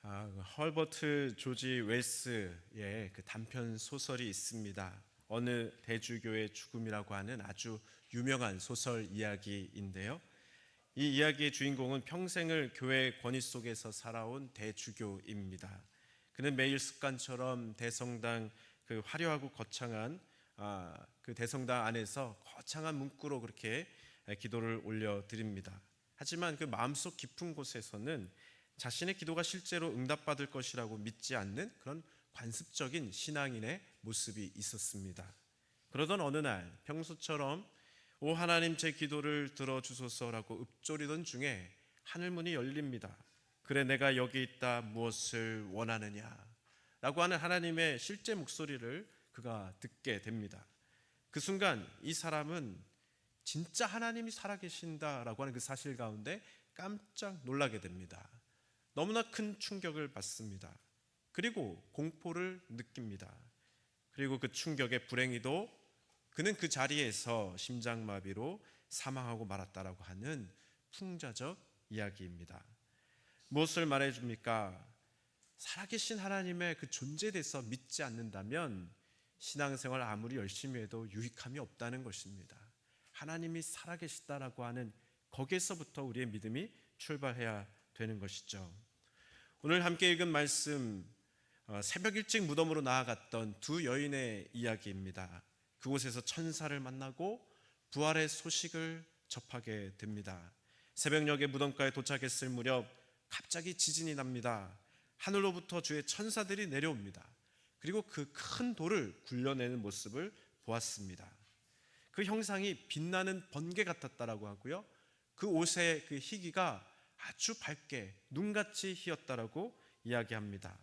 헐버트 조지 웰스의 그 단편 소설이 있습니다. 어느 대주교의 죽음이라고 하는 아주 유명한 소설 이야기인데요. 이 이야기의 주인공은 평생을 교회 권위 속에서 살아온 대주교입니다. 그는 매일 습관처럼 대성당 그 화려하고 거창한 그 대성당 안에서 거창한 문구로 그렇게 기도를 올려드립니다. 하지만 그 마음속 깊은 곳에서는 자신의 기도가 실제로 응답받을 것이라고 믿지 않는 그런 관습적인 신앙인의 모습이 있었습니다. 그러던 어느 날 평소처럼 오 하나님 제 기도를 들어주소서라고 읊조리던 중에 하늘문이 열립니다. 그래 내가 여기 있다 무엇을 원하느냐 라고 하는 하나님의 실제 목소리를 그가 듣게 됩니다. 그 순간 이 사람은 진짜 하나님이 살아계신다라고 하는 그 사실 가운데 깜짝 놀라게 됩니다. 너무나 큰 충격을 받습니다. 그리고 공포를 느낍니다. 그리고 그 충격의 불행히도 그는 그 자리에서 심장마비로 사망하고 말았다라고 하는 풍자적 이야기입니다. 무엇을 말해줍니까? 살아계신 하나님의 그 존재에 대해서 믿지 않는다면 신앙생활 아무리 열심히 해도 유익함이 없다는 것입니다. 하나님이 살아계시다라고 하는 거기에서부터 우리의 믿음이 출발해야 되는 것이죠. 오늘 함께 읽은 말씀 새벽 일찍 무덤으로 나아갔던 두 여인의 이야기입니다. 그곳에서 천사를 만나고 부활의 소식을 접하게 됩니다. 새벽녘에 무덤가에 도착했을 무렵 갑자기 지진이 납니다. 하늘로부터 주의 천사들이 내려옵니다. 그리고 그 큰 돌을 굴려내는 모습을 보았습니다. 그 형상이 빛나는 번개 같았다라고 하고요. 그 옷의 그 희기가 아주 밝게 눈같이 희었다라고 이야기합니다.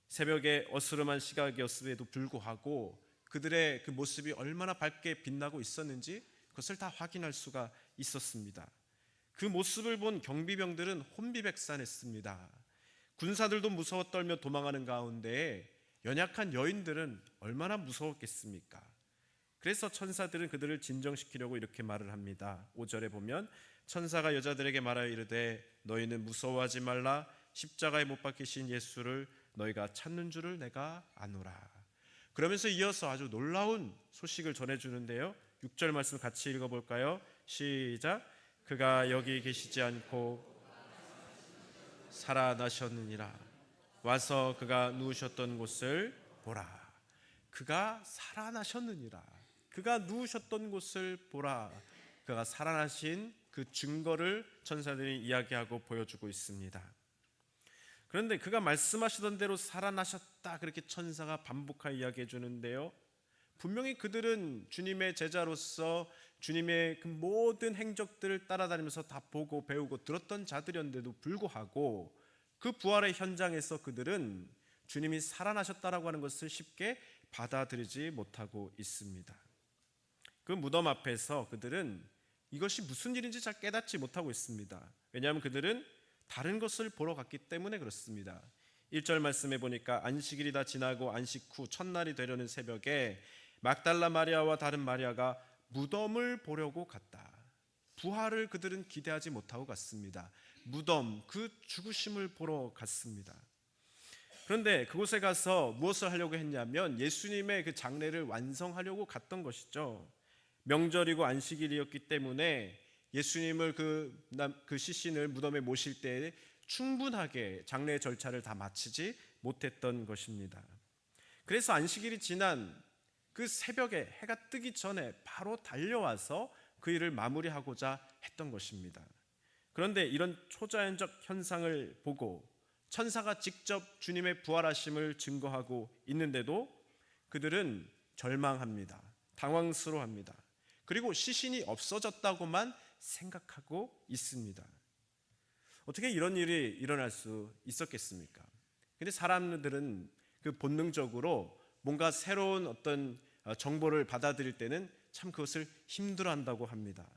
새벽에 어스름한 시각이었음에도 불구하고 그들의 그 모습이 얼마나 밝게 빛나고 있었는지 그것을 다 확인할 수가 있었습니다. 그 모습을 본 경비병들은 혼비백산했습니다. 군사들도 무서워 떨며 도망하는 가운데 연약한 여인들은 얼마나 무서웠겠습니까? 그래서 천사들은 그들을 진정시키려고 이렇게 말을 합니다. 5절에 보면 천사가 여자들에게 말하여 이르되 너희는 무서워하지 말라. 십자가에 못 박히신 예수를 너희가 찾는 줄을 내가 아노라. 그러면서 이어서 아주 놀라운 소식을 전해주는데요. 6절 말씀 같이 읽어볼까요? 시작. 그가 여기 계시지 않고 살아나셨느니라. 와서 그가 누우셨던 곳을 보라. 그가 살아나셨느니라. 그가 누우셨던 곳을 보라. 그가 살아나신 그 증거를 천사들이 이야기하고 보여주고 있습니다. 그런데 그가 말씀하시던 대로 살아나셨다 그렇게 천사가 반복하여 이야기해 주는데요. 분명히 그들은 주님의 제자로서 주님의 그 모든 행적들을 따라다니면서 다 보고 배우고 들었던 자들이었는데도 불구하고 그 부활의 현장에서 그들은 주님이 살아나셨다라고 하는 것을 쉽게 받아들이지 못하고 있습니다. 그 무덤 앞에서 그들은 이것이 무슨 일인지 잘 깨닫지 못하고 있습니다. 왜냐하면 그들은 다른 것을 보러 갔기 때문에 그렇습니다. 1절 말씀에 보니까 안식일이 다 지나고 안식 후 첫날이 되려는 새벽에 막달라 마리아와 다른 마리아가 무덤을 보려고 갔다. 부활을 그들은 기대하지 못하고 갔습니다. 무덤, 그 죽으심을 보러 갔습니다. 그런데 그곳에 가서 무엇을 하려고 했냐면 예수님의 그 장례를 완성하려고 갔던 것이죠. 명절이고 안식일이었기 때문에 예수님을 그 시신을 무덤에 모실 때 충분하게 장례 절차를 다 마치지 못했던 것입니다. 그래서 안식일이 지난 그 새벽에 해가 뜨기 전에 바로 달려와서 그 일을 마무리하고자 했던 것입니다. 그런데 이런 초자연적 현상을 보고 천사가 직접 주님의 부활하심을 증거하고 있는데도 그들은 절망합니다. 당황스러워합니다. 그리고 시신이 없어졌다고만 생각하고 있습니다. 어떻게 이런 일이 일어날 수 있었겠습니까? 근데 사람들은 그 본능적으로 뭔가 새로운 어떤 정보를 받아들일 때는 참 그것을 힘들어한다고 합니다.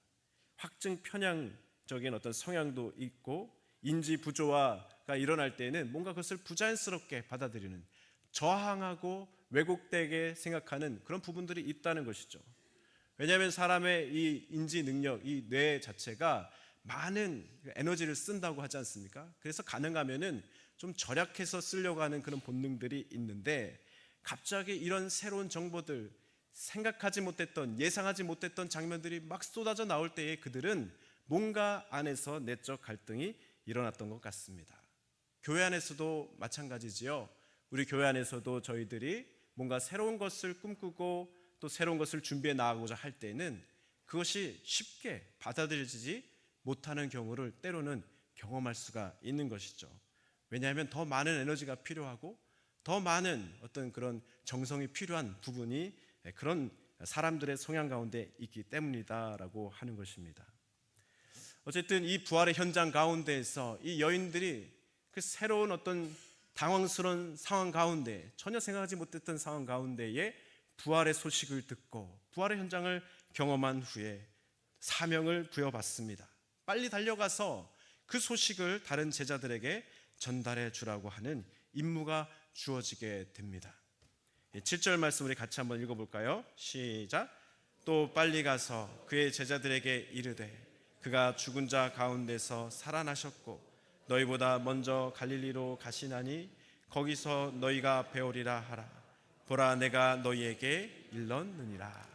확증 편향적인 어떤 성향도 있고 인지 부조화가 일어날 때는 뭔가 그것을 부자연스럽게 받아들이는 저항하고 왜곡되게 생각하는 그런 부분들이 있다는 것이죠. 왜냐하면 사람의 이 인지 능력, 이 뇌 자체가 많은 에너지를 쓴다고 하지 않습니까? 그래서 가능하면은 좀 절약해서 쓰려고 하는 그런 본능들이 있는데, 갑자기 이런 새로운 정보들, 생각하지 못했던, 예상하지 못했던 장면들이 막 쏟아져 나올 때에 그들은 뭔가 안에서 내적 갈등이 일어났던 것 같습니다. 교회 안에서도 마찬가지지요. 우리 교회 안에서도 저희들이 뭔가 새로운 것을 꿈꾸고 또 새로운 것을 준비해 나가고자 할 때는 그것이 쉽게 받아들여지지 못하는 경우를 때로는 경험할 수가 있는 것이죠. 왜냐하면 더 많은 에너지가 필요하고 더 많은 어떤 그런 정성이 필요한 부분이 그런 사람들의 성향 가운데 있기 때문이다라고 하는 것입니다. 어쨌든 이 부활의 현장 가운데에서 이 여인들이 그 새로운 어떤 당황스러운 상황 가운데, 전혀 생각하지 못했던 상황 가운데에 부활의 소식을 듣고 부활의 현장을 경험한 후에 사명을 부여받습니다. 빨리 달려가서 그 소식을 다른 제자들에게 전달해 주라고 하는 임무가 주어지게 됩니다. 7절 말씀 우리 같이 한번 읽어볼까요? 시작. 또 빨리 가서 그의 제자들에게 이르되 그가 죽은 자 가운데서 살아나셨고 너희보다 먼저 갈릴리로 가시나니 거기서 너희가 배우리라 하라. 보라, 내가 너희에게 일렀느니라.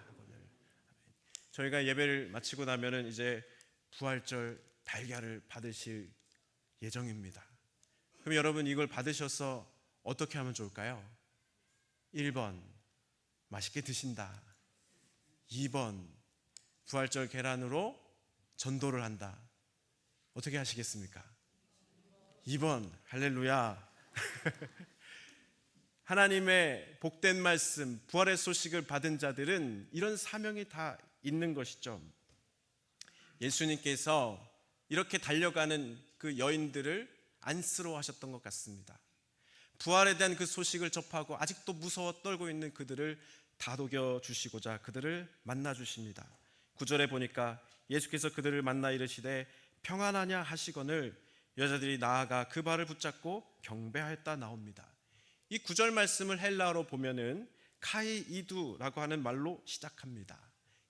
저희가 예배를 마치고 나면은 이제 부활절 달걀을 받으실 예정입니다. 그럼 여러분, 이걸 받으셔서 어떻게 하면 좋을까요? 1번, 맛있게 드신다. 2번, 부활절 계란으로 전도를 한다. 어떻게 하시겠습니까? 2번, 할렐루야. 하나님의 복된 말씀, 부활의 소식을 받은 자들은 이런 사명이 다 있는 것이죠. 예수님께서 이렇게 달려가는 그 여인들을 안쓰러워하셨던 것 같습니다. 부활에 대한 그 소식을 접하고 아직도 무서워 떨고 있는 그들을 다독여 주시고자 그들을 만나 주십니다. 9절에 보니까 예수께서 그들을 만나 이르시되 평안하냐 하시거늘 여자들이 나아가 그 발을 붙잡고 경배하였다 나옵니다. 이 9절 말씀을 헬라어로 보면은 카이이두라고 하는 말로 시작합니다.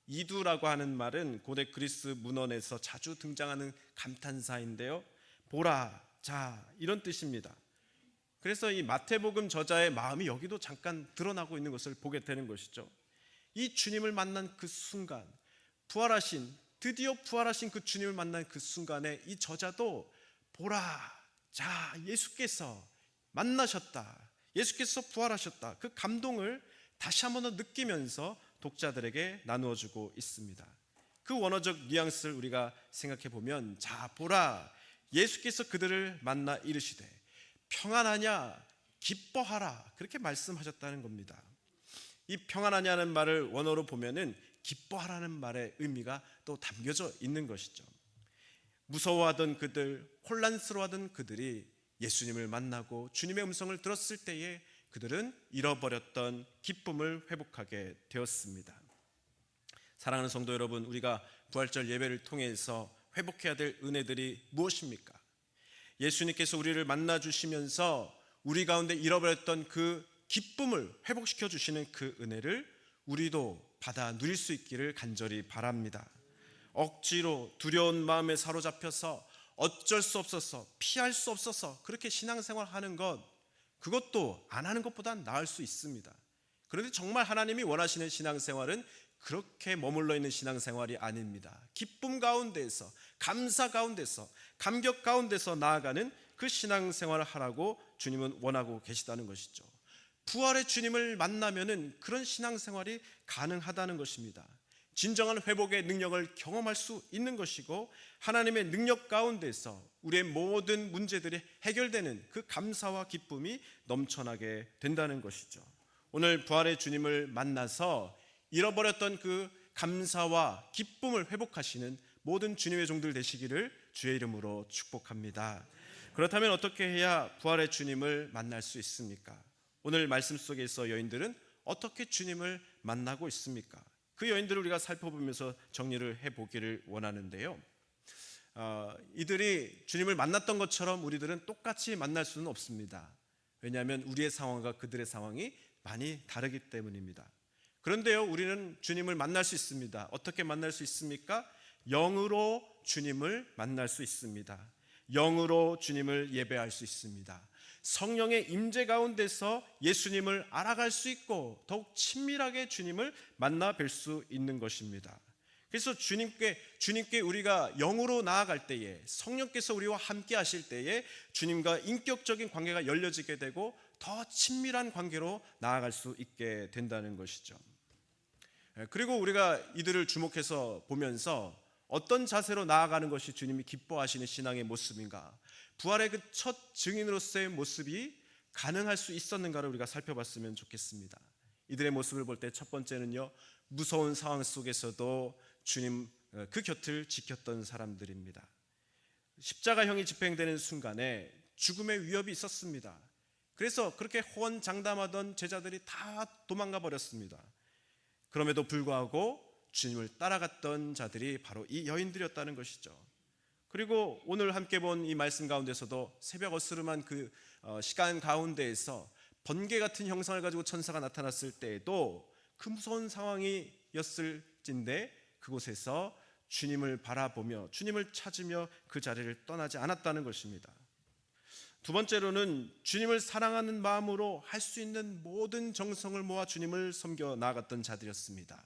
이두라고 하는 말은 고대 그리스 문헌에서 자주 등장하는 감탄사인데요, 보라, 자, 이런 뜻입니다. 그래서 이 마태복음 저자의 마음이 여기도 잠깐 드러나고 있는 것을 보게 되는 것이죠. 이 주님을 만난 그 순간, 드디어 부활하신 그 주님을 만난 그 순간에 이 저자도 보라, 자, 예수께서 만나셨다, 예수께서 부활하셨다, 그 감동을 다시 한번 더 느끼면서 독자들에게 나누어주고 있습니다. 그 원어적 뉘앙스를 우리가 생각해 보면, 자, 보라, 예수께서 그들을 만나 이르시되 평안하냐, 기뻐하라, 그렇게 말씀하셨다는 겁니다. 이 평안하냐는 말을 원어로 보면은 기뻐하라는 말의 의미가 또 담겨져 있는 것이죠. 무서워하던 그들, 혼란스러워하던 그들이 예수님을 만나고 주님의 음성을 들었을 때에 그들은 잃어버렸던 기쁨을 회복하게 되었습니다. 사랑하는 성도 여러분, 우리가 부활절 예배를 통해서 회복해야 될 은혜들이 무엇입니까? 예수님께서 우리를 만나 주시면서 우리 가운데 잃어버렸던 그 기쁨을 회복시켜 주시는 그 은혜를 우리도 받아 누릴 수 있기를 간절히 바랍니다. 억지로 두려운 마음에 사로잡혀서 어쩔 수 없어서, 피할 수 없어서 그렇게 신앙생활하는 것, 그것도 안 하는 것보단 나을 수 있습니다. 그런데 정말 하나님이 원하시는 신앙생활은 그렇게 머물러 있는 신앙생활이 아닙니다. 기쁨 가운데서, 감사 가운데서, 감격 가운데서 나아가는 그 신앙생활을 하라고 주님은 원하고 계시다는 것이죠. 부활의 주님을 만나면은 그런 신앙생활이 가능하다는 것입니다. 진정한 회복의 능력을 경험할 수 있는 것이고, 하나님의 능력 가운데서 우리의 모든 문제들이 해결되는 그 감사와 기쁨이 넘쳐나게 된다는 것이죠. 오늘 부활의 주님을 만나서 잃어버렸던 그 감사와 기쁨을 회복하시는 모든 주님의 종들 되시기를 주의 이름으로 축복합니다. 그렇다면 어떻게 해야 부활의 주님을 만날 수 있습니까? 오늘 말씀 속에서 여인들은 어떻게 주님을 만나고 있습니까? 그 여인들을 우리가 살펴보면서 정리를 해보기를 원하는데요, 이들이 주님을 만났던 것처럼 우리들은 똑같이 만날 수는 없습니다. 왜냐하면 우리의 상황과 그들의 상황이 많이 다르기 때문입니다. 그런데요, 우리는 주님을 만날 수 있습니다. 어떻게 만날 수 있습니까? 영으로 주님을 만날 수 있습니다. 영으로 주님을 예배할 수 있습니다. 성령의 임재 가운데서 예수님을 알아갈 수 있고 더욱 친밀하게 주님을 만나 뵐 수 있는 것입니다. 그래서 주님께 우리가 영으로 나아갈 때에, 성령께서 우리와 함께 하실 때에 주님과 인격적인 관계가 열려지게 되고 더 친밀한 관계로 나아갈 수 있게 된다는 것이죠. 그리고 우리가 이들을 주목해서 보면서 어떤 자세로 나아가는 것이 주님이 기뻐하시는 신앙의 모습인가, 부활의 그 첫 증인으로서의 모습이 가능할 수 있었는가를 우리가 살펴봤으면 좋겠습니다. 이들의 모습을 볼 때 첫 번째는요, 무서운 상황 속에서도 주님 그 곁을 지켰던 사람들입니다. 십자가형이 집행되는 순간에 죽음의 위협이 있었습니다. 그래서 그렇게 호언장담하던 제자들이 다 도망가 버렸습니다. 그럼에도 불구하고 주님을 따라갔던 자들이 바로 이 여인들이었다는 것이죠. 그리고 오늘 함께 본 이 말씀 가운데서도 새벽 어스름한 그 시간 가운데에서 번개 같은 형상을 가지고 천사가 나타났을 때에도 그 무서운 상황이었을진데 그곳에서 주님을 바라보며 주님을 찾으며 그 자리를 떠나지 않았다는 것입니다. 두 번째로는 주님을 사랑하는 마음으로 할 수 있는 모든 정성을 모아 주님을 섬겨 나아갔던 자들이었습니다.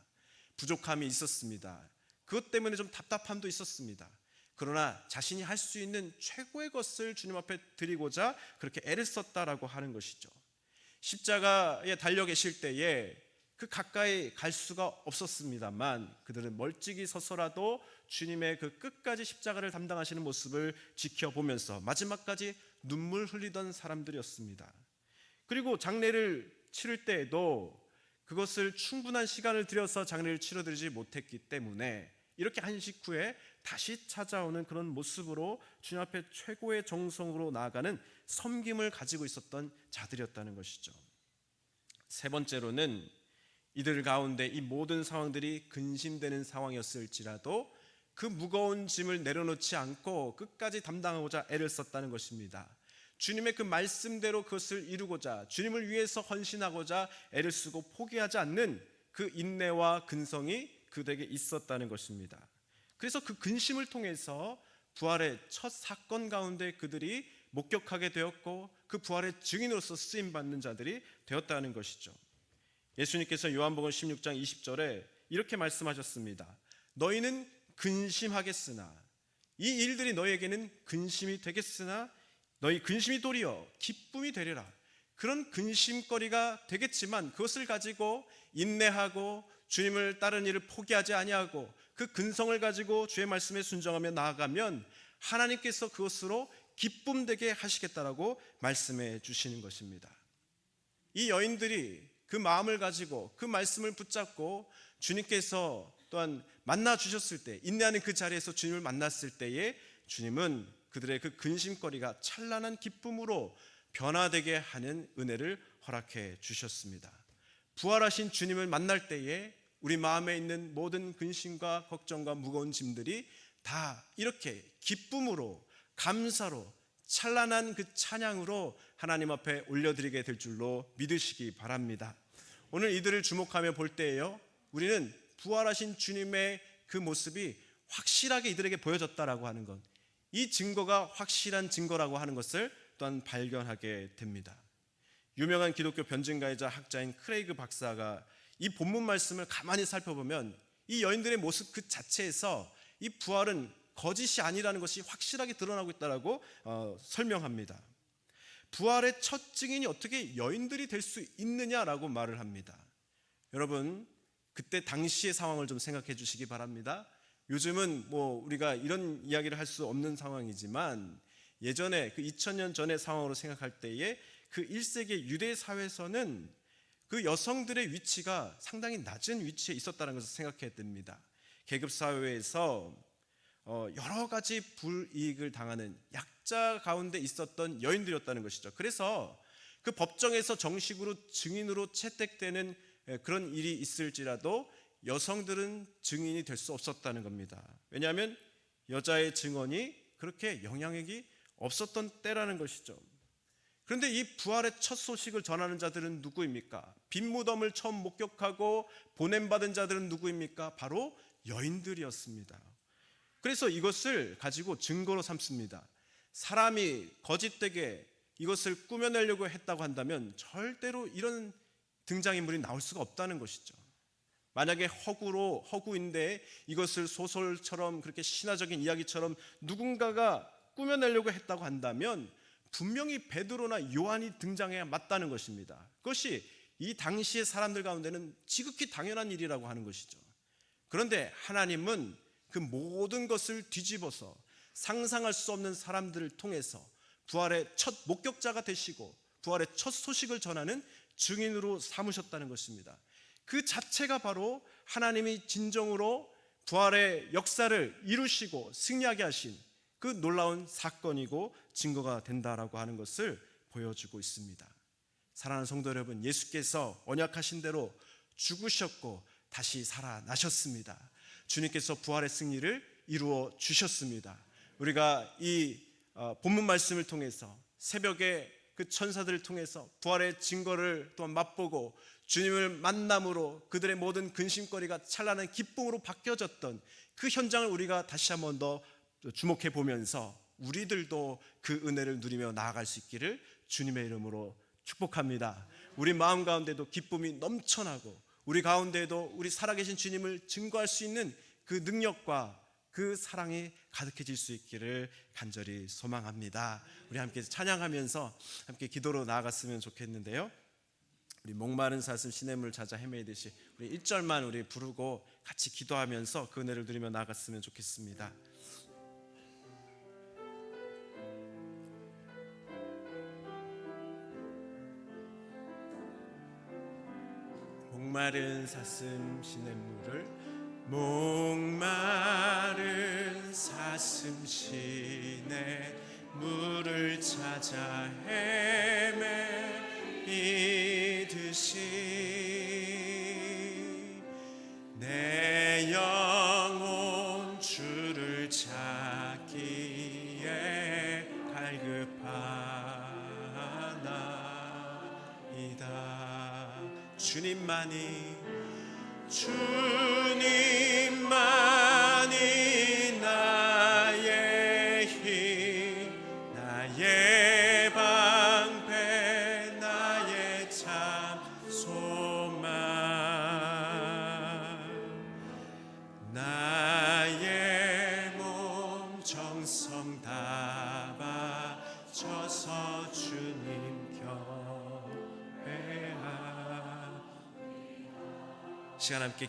부족함이 있었습니다. 그것 때문에 좀 답답함도 있었습니다. 그러나 자신이 할 수 있는 최고의 것을 주님 앞에 드리고자 그렇게 애를 썼다라고 하는 것이죠. 십자가에 달려 계실 때에 그 가까이 갈 수가 없었습니다만 그들은 멀찍이 서서라도 주님의 그 끝까지 십자가를 담당하시는 모습을 지켜보면서 마지막까지 눈물 흘리던 사람들이었습니다. 그리고 장례를 치를 때에도 그것을 충분한 시간을 들여서 장례를 치러드리지 못했기 때문에 이렇게 한식 후에 다시 찾아오는 그런 모습으로 주님 앞에 최고의 정성으로 나아가는 섬김을 가지고 있었던 자들이었다는 것이죠. 세 번째로는 이들 가운데 이 모든 상황들이 근심되는 상황이었을지라도 그 무거운 짐을 내려놓지 않고 끝까지 담당하고자 애를 썼다는 것입니다. 주님의 그 말씀대로 그것을 이루고자, 주님을 위해서 헌신하고자 애를 쓰고 포기하지 않는 그 인내와 근성이 그들에게 있었다는 것입니다. 그래서 그 근심을 통해서 부활의 첫 사건 가운데 그들이 목격하게 되었고 그 부활의 증인으로서 쓰임받는 자들이 되었다는 것이죠. 예수님께서 요한복음 16장 20절에 이렇게 말씀하셨습니다. 너희는 근심하겠으나 이 일들이 너희에게는 근심이 되겠으나 너희 근심이 도리어 기쁨이 되리라. 그런 근심거리가 되겠지만 그것을 가지고 인내하고 주님을 따르는 일을 포기하지 아니하고 그 근성을 가지고 주의 말씀에 순종하며 나아가면 하나님께서 그것으로 기쁨되게 하시겠다라고 말씀해 주시는 것입니다. 이 여인들이 그 마음을 가지고 그 말씀을 붙잡고 주님께서 또한 만나 주셨을 때, 인내하는 그 자리에서 주님을 만났을 때에 주님은 그들의 그 근심거리가 찬란한 기쁨으로 변화되게 하는 은혜를 허락해 주셨습니다. 부활하신 주님을 만날 때에 우리 마음에 있는 모든 근심과 걱정과 무거운 짐들이 다 이렇게 기쁨으로, 감사로, 찬란한 그 찬양으로 하나님 앞에 올려드리게 될 줄로 믿으시기 바랍니다. 오늘 이들을 주목하며 볼 때에요, 우리는 부활하신 주님의 그 모습이 확실하게 이들에게 보여졌다라고 하는 것, 이 증거가 확실한 증거라고 하는 것을 또한 발견하게 됩니다. 유명한 기독교 변증가이자 학자인 크레이그 박사가 이 본문 말씀을 가만히 살펴보면 이 여인들의 모습 그 자체에서 이 부활은 거짓이 아니라는 것이 확실하게 드러나고 있다라고 설명합니다. 부활의 첫 증인이 어떻게 여인들이 될 수 있느냐라고 말을 합니다. 여러분, 그때 당시의 상황을 좀 생각해 주시기 바랍니다. 요즘은 우리가 이런 이야기를 할 수 없는 상황이지만 예전에 그 2000년 전의 상황으로 생각할 때에 그 1세기 유대 사회에서는 그 여성들의 위치가 상당히 낮은 위치에 있었다는 것을 생각해야 됩니다. 계급 사회에서 여러 가지 불이익을 당하는 약자 가운데 있었던 여인들이었다는 것이죠. 그래서 그 법정에서 정식으로 증인으로 채택되는 그런 일이 있을지라도 여성들은 증인이 될 수 없었다는 겁니다. 왜냐하면 여자의 증언이 그렇게 영향력이 없었던 때라는 것이죠. 그런데 이 부활의 첫 소식을 전하는 자들은 누구입니까? 빈 무덤을 처음 목격하고 보냄받은 자들은 누구입니까? 바로 여인들이었습니다. 그래서 이것을 가지고 증거로 삼습니다. 사람이 거짓되게 이것을 꾸며내려고 했다고 한다면 절대로 이런 등장인물이 나올 수가 없다는 것이죠. 만약에 허구인데 이것을 소설처럼 그렇게 신화적인 이야기처럼 누군가가 꾸며내려고 했다고 한다면 분명히 베드로나 요한이 등장해야 맞다는 것입니다. 그것이 이 당시의 사람들 가운데는 지극히 당연한 일이라고 하는 것이죠. 그런데 하나님은 그 모든 것을 뒤집어서 상상할 수 없는 사람들을 통해서 부활의 첫 목격자가 되시고 부활의 첫 소식을 전하는 증인으로 삼으셨다는 것입니다. 그 자체가 바로 하나님이 진정으로 부활의 역사를 이루시고 승리하게 하신 그 놀라운 사건이고 증거가 된다라고 하는 것을 보여주고 있습니다. 사랑하는 성도 여러분, 예수께서 언약하신 대로 죽으셨고 다시 살아나셨습니다. 주님께서 부활의 승리를 이루어 주셨습니다. 우리가 이 본문 말씀을 통해서 새벽에 그 천사들을 통해서 부활의 증거를 또한 맛보고 주님을 만남으로 그들의 모든 근심거리가 찬란한 기쁨으로 바뀌어졌던 그 현장을 우리가 다시 한 번 더 주목해 보면서 우리들도 그 은혜를 누리며 나아갈 수 있기를 주님의 이름으로 축복합니다. 우리 마음 가운데도 기쁨이 넘쳐나고 우리 가운데도 우리 살아계신 주님을 증거할 수 있는 그 능력과 그 사랑이 가득해질 수 있기를 간절히 소망합니다. 우리 함께 찬양하면서 함께 기도로 나아갔으면 좋겠는데요. 우리 목마른 사슴 시냇물 찾아 헤매이듯이 우리 1절만 우리 부르고 같이 기도하면서 그 은혜를 누리며 나아갔으면 좋겠습니다. 목마른 사슴 시냇물을 목마른 사슴 시냇물을 찾아 헤매이듯이 내 영혼 주를 찾기에 갈급하나이다. 주님만이 나의 힘, 나의 방패, 나의 참 소망, 나의 몸 정성 다 바쳐서 주님 곁에 시간 함께